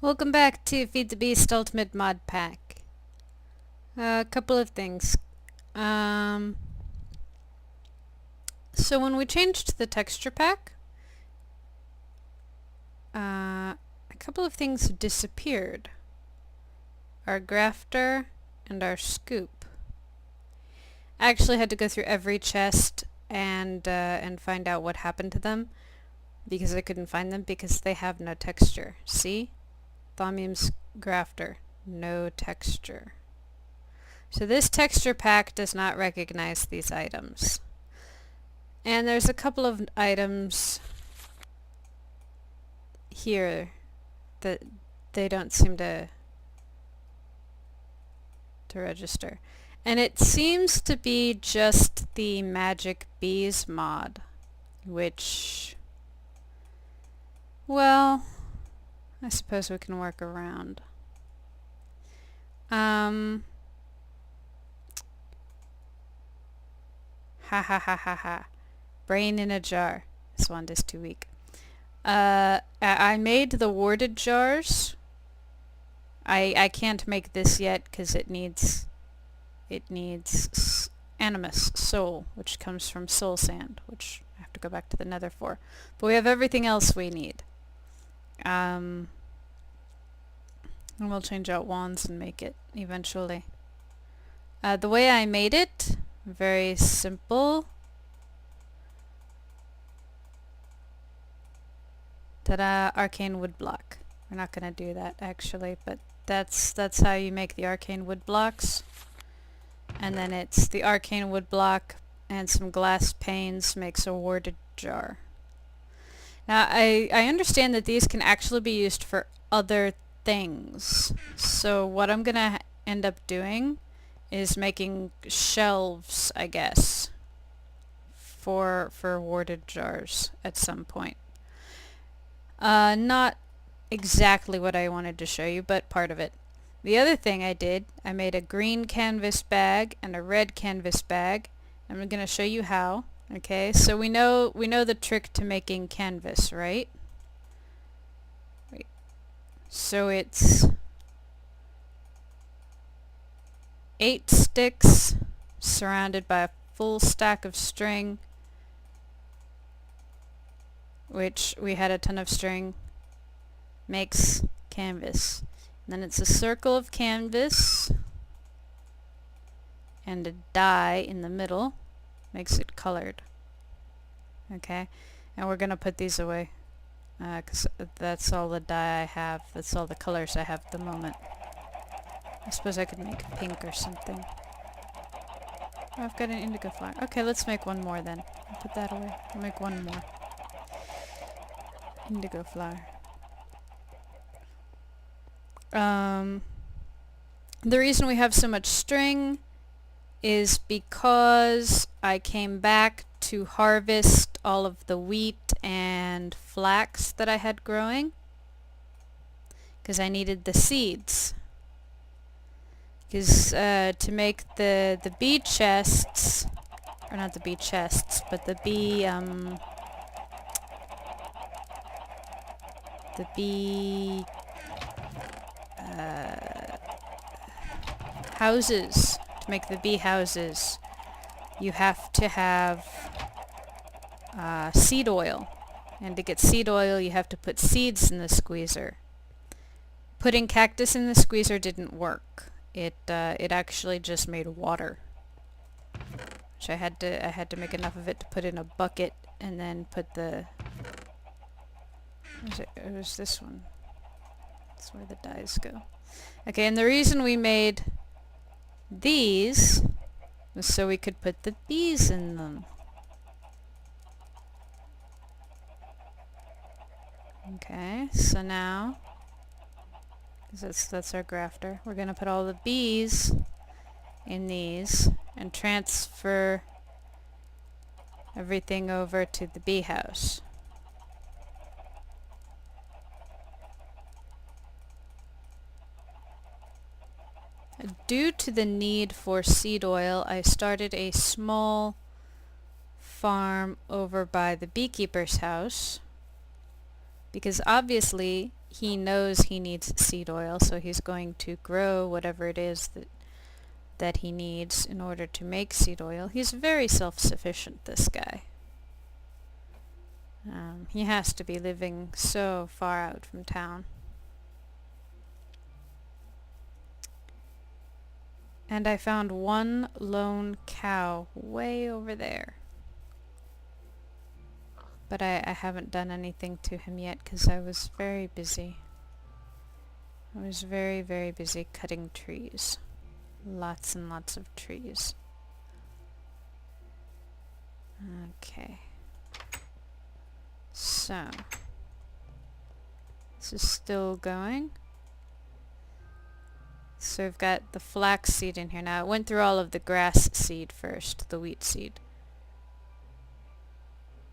Welcome back to Feed the Beast Ultimate Mod Pack. A couple of things. So when we changed the texture pack, a couple of things disappeared. Our grafter and our scoop. I actually had to go through every chest and find out what happened to them because I couldn't find them because they have no texture. See? Thaumium's grafter, no texture. So this texture pack does not recognize these items. And there's a couple of items here that they don't seem to register. And it seems to be just the Magic Bees mod, which, well, I suppose we can work around. Ha ha ha ha ha. Brain in a jar. This one is too weak. I made the warded jars. I can't make this yet because it needs animus, soul, which comes from soul sand, which I have to go back to the nether for. But we have everything else we need. And we'll change out wands and make it eventually. The way I made it, very simple. Ta-da! Arcane wood block. We're not gonna do that actually, but that's how you make the arcane wood blocks. And then it's the arcane wood block and some glass panes makes a warded jar. Now I understand that these can actually be used for other things. So what I'm gonna end up doing is making shelves, I guess, for warded jars at some point. Not exactly what I wanted to show you, but part of it. The other thing I did, I made a green canvas bag and a red canvas bag. I'm going to show you how. Okay, so we know the trick to making canvas, right? Wait. So it's 8 sticks surrounded by a full stack of string, which we had a ton of string, makes canvas. And then it's a circle of canvas and a dye in the middle, makes it colored. Okay, and we're gonna put these away because that's all the dye I have, that's all the colors I have at the moment. I suppose I could make pink or something. Oh, I've got an indigo flower. Okay, let's make one more then. I'll put that away. I'll make one more. Indigo flower. The reason we have so much string is because I came back to harvest all of the wheat and flax that I had growing because I needed the seeds. Because to make the bee chests, or not the bee chests, but the bee houses, to make the bee houses, you have to have seed oil. And to get seed oil, you have to put seeds in the squeezer. Putting cactus in the squeezer didn't work. It actually just made water. Which I had to make enough of it to put in a bucket and then put the... It was this one. That's where the dyes go. Okay, and the reason we made these was so we could put the bees in them. Okay, so now, that's our grafter, we're gonna put all the bees in these and transfer everything over to the bee house. Due to the need for seed oil, I started a small farm over by the beekeeper's house because obviously he knows he needs seed oil, so he's going to grow whatever it is that he needs in order to make seed oil. He's very self-sufficient, this guy. He has to be living so far out from town. And I found one lone cow way over there. But I haven't done anything to him yet because I was very busy. I was very, very busy cutting trees. Lots and lots of trees. Okay. So, this is still going. So we've got the flax seed in here now. It went through all of the grass seed first, the wheat seed.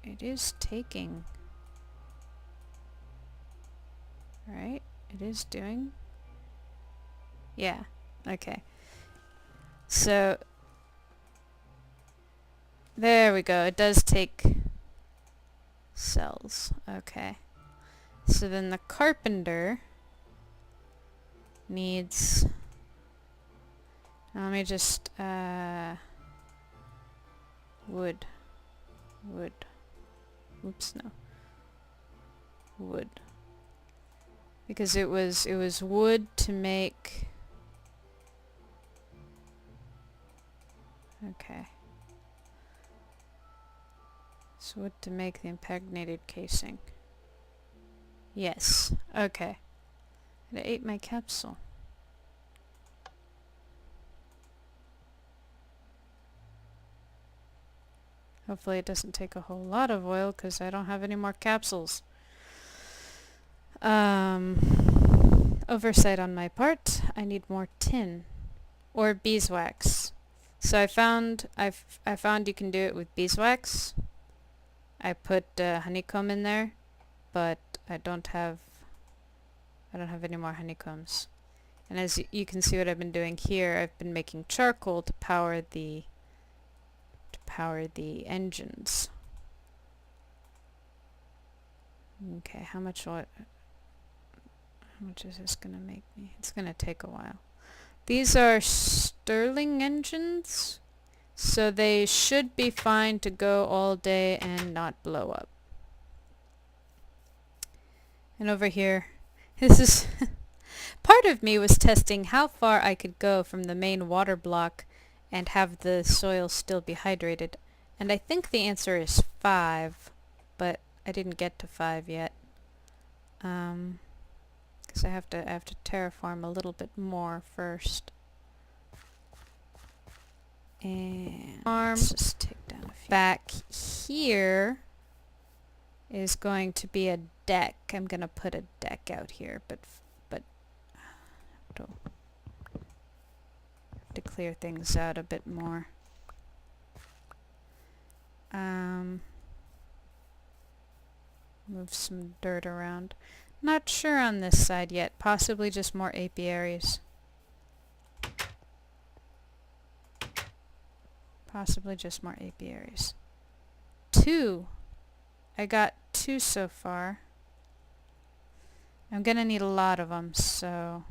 It is taking. Right? It is doing. Yeah. Okay. So, there we go. It does take cells. Okay. So then the carpenter needs... Let me just, wood. Oops, no. Wood. Because it was wood to make... Okay. So wood to make the impregnated casing. Yes. Okay. It ate my capsule. Hopefully it doesn't take a whole lot of oil because I don't have any more capsules. Oversight on my part. I need more tin or beeswax. So I found you can do it with beeswax. I put honeycomb in there, but I don't have any more honeycombs. And as you can see what I've been doing here, I've been making charcoal to power the engines. Okay, how much is this gonna make me? It's gonna take a while. These are Stirling engines, so they should be fine to go all day and not blow up. And over here, this is part of me was testing how far I could go from the main water block and have the soil still be hydrated. And I think the answer is 5, but I didn't get to 5 yet. Because I have to terraform a little bit more first. And let's just take down a few. Back here is going to be a deck. I'm gonna put a deck out here, but to clear things out a bit more. Move some dirt around. Not sure on this side yet. Possibly just more apiaries. Possibly just more apiaries. 2. I got 2 so far. I'm gonna need a lot of them, so...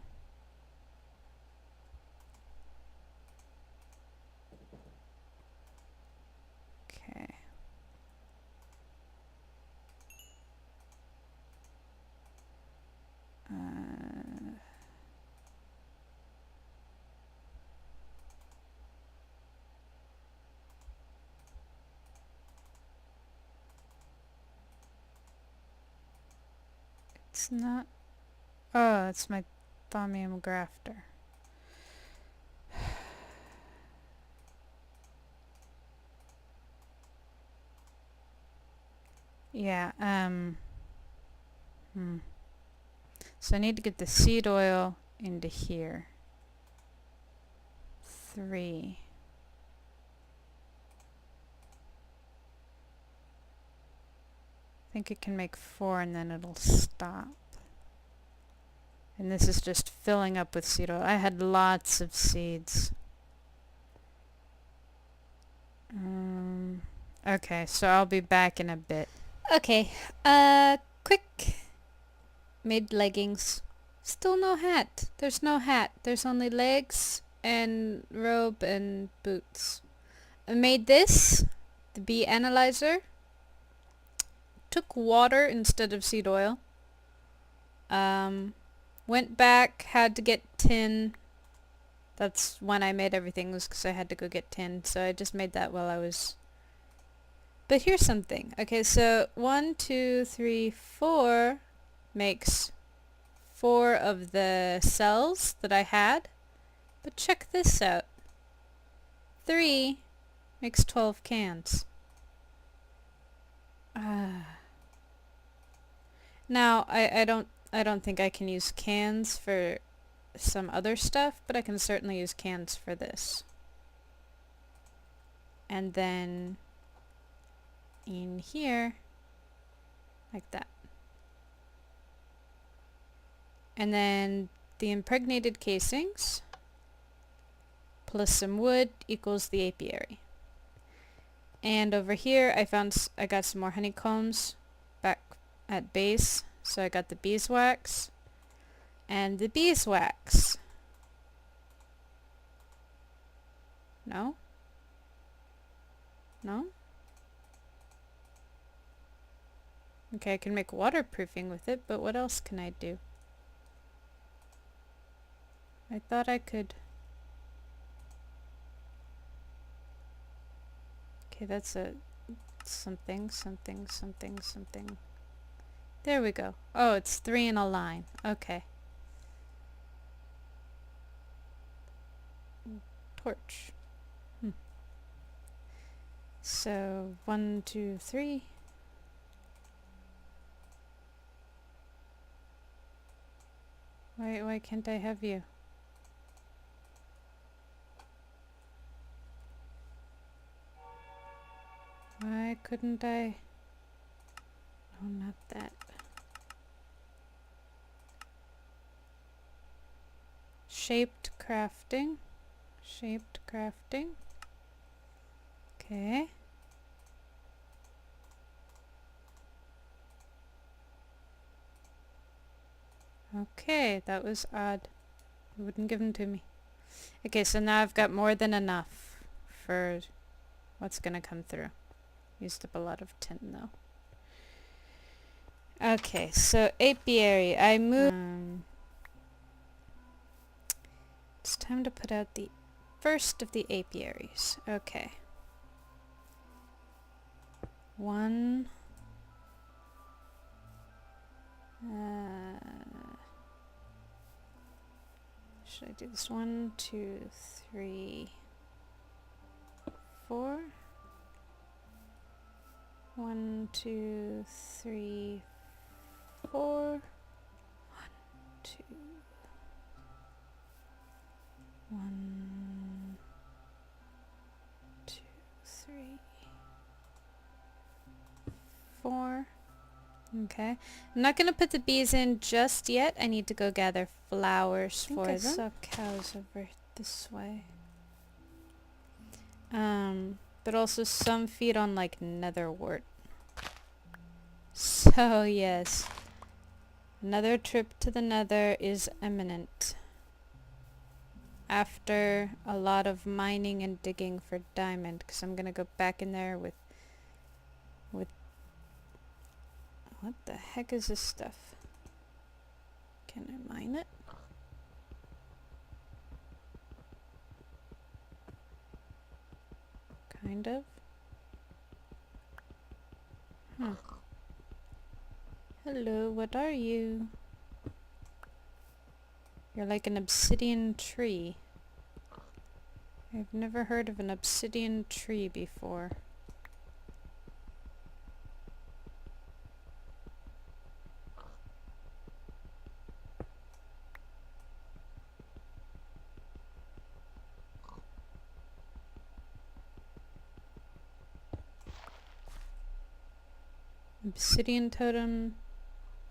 Okay. It's not... Oh, it's my thaumium grafter. Yeah, So I need to get the seed oil into here. 3. I think it can make 4 and then it'll stop. And this is just filling up with seed oil. I had lots of seeds. Okay, so I'll be back in a bit. Okay, quick Made leggings. Still no hat. There's no hat. There's only legs and robe and boots. I made this, the bee analyzer. Took water instead of seed oil. Went back, had to get tin. That's when I made everything, was because I had to go get tin. So I just made that while I was... But here's something. Okay, so 1, 2, 3, 4 makes 4 of the cells that I had. But check this out. 3 makes 12 cans. Now, I don't think I can use cans for some other stuff, but I can certainly use cans for this. And then in here, like that. And then the impregnated casings plus some wood equals the apiary. And over here I got some more honeycombs back at base, so I got the beeswax and the beeswax. No? No? Okay, I can make waterproofing with it, but what else can I do? I thought I could... Okay, that's a something. There we go. Oh, it's 3 in a line. Okay. Torch. So 1, 2, 3. Why can't I have you? Why couldn't I? No, not that. Shaped crafting. Okay. Okay, that was odd. It wouldn't give them to me. Okay, so now I've got more than enough for what's gonna come through. Used up a lot of tin though. Okay, so apiary. I moved... it's time to put out the first of the apiaries. Okay. 1. Should I do this? 1, 2, 3, 4. 1, 2, 3, 4. 1, 2. 1, 2, 3, 4. Okay. I'm not going to put the bees in just yet. I need to go gather flowers for them. I saw cows over this way. But also some feed on like netherwort. So yes, another trip to the nether is imminent. After a lot of mining and digging for diamond, because I'm going to go back in there with... What the heck is this stuff? Can I mine it? Kind of. Hello, what are you? You're like an obsidian tree. I've never heard of an obsidian tree before. Obsidian totem,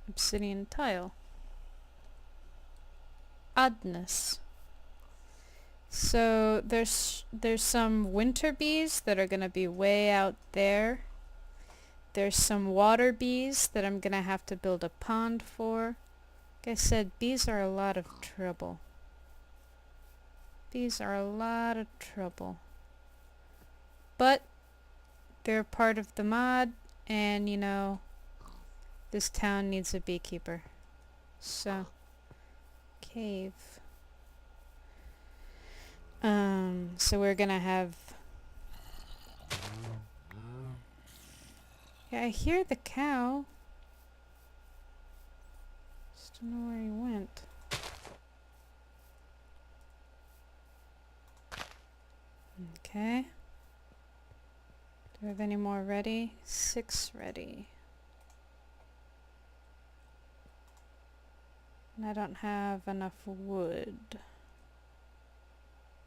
obsidian tile. Oddness. So there's some winter bees that are gonna be way out there. There's some water bees that I'm gonna have to build a pond for. Like I said, bees are a lot of trouble. Bees are a lot of trouble. But they're part of the mod, and you know, this town needs a beekeeper. So, cave. So we're gonna have... Yeah, I hear the cow. Just don't know where he went. Okay. Do we have any more ready? 6 ready. And I don't have enough wood.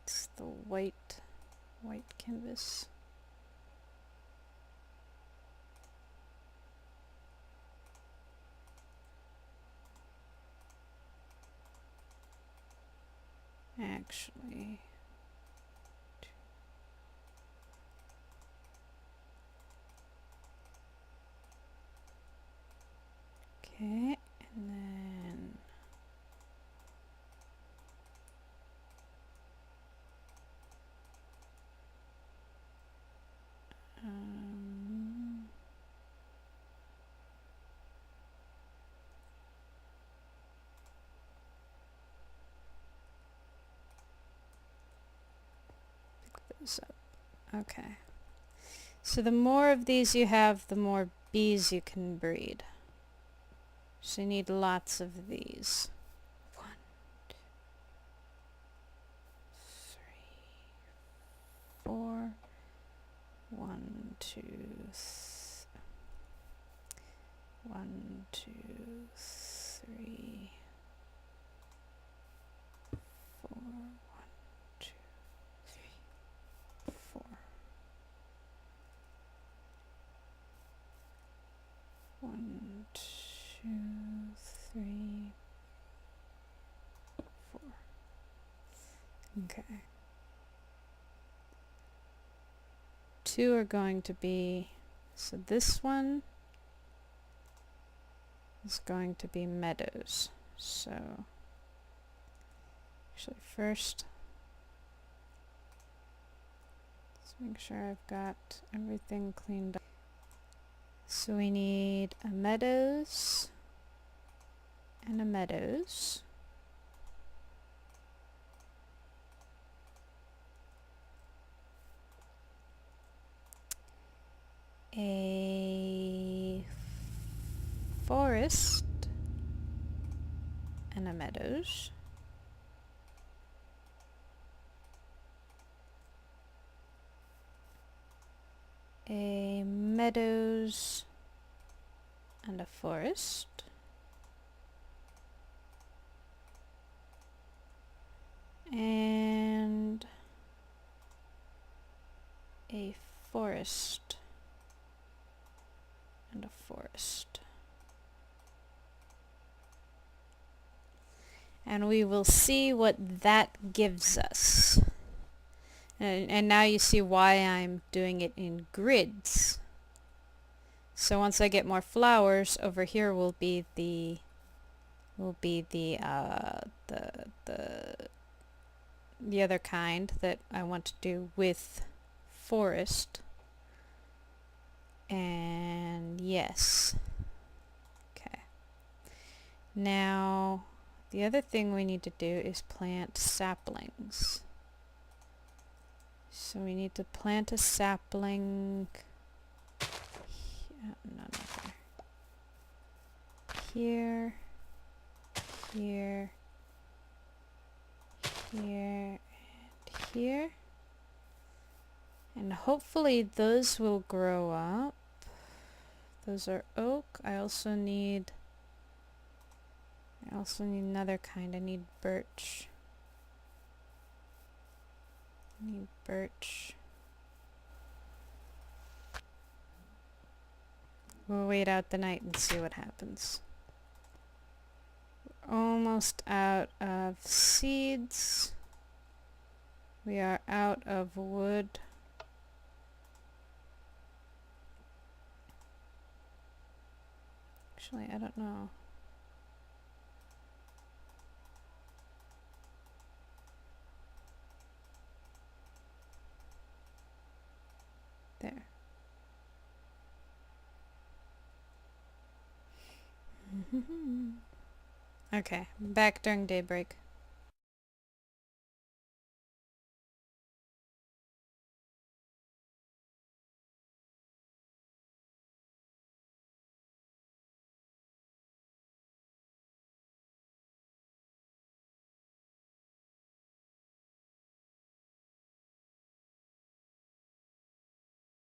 It's the white canvas. Actually, okay, and then pick those up. Okay. So the more of these you have, the more bees you can breed. So you need lots of these. 1, 2, 3, 4. 1, 2, 1, 2, 3, 4. 1, 2, 3, 4. 1, 2, 3, 4. Okay. 2 are going to be, so this one is going to be meadows. So actually first, let's make sure I've got everything cleaned up. So we need a meadows and a meadows. A forest and a meadows. A meadows and a forest. And a forest and a forest. And we will see what that gives us. And now you see why I'm doing it in grids. So once I get more flowers, over here will be the other kind that I want to do with forest. And yes. Okay. Now the other thing we need to do is plant saplings. So we need to plant a sapling. No, not there. Here, here, here, and here. And hopefully those will grow up. Those are oak. I also need another kind. I need birch. We'll wait out the night and see what happens. We're almost out of seeds. We are out of wood. Actually, I don't know. There. Okay, back during daybreak.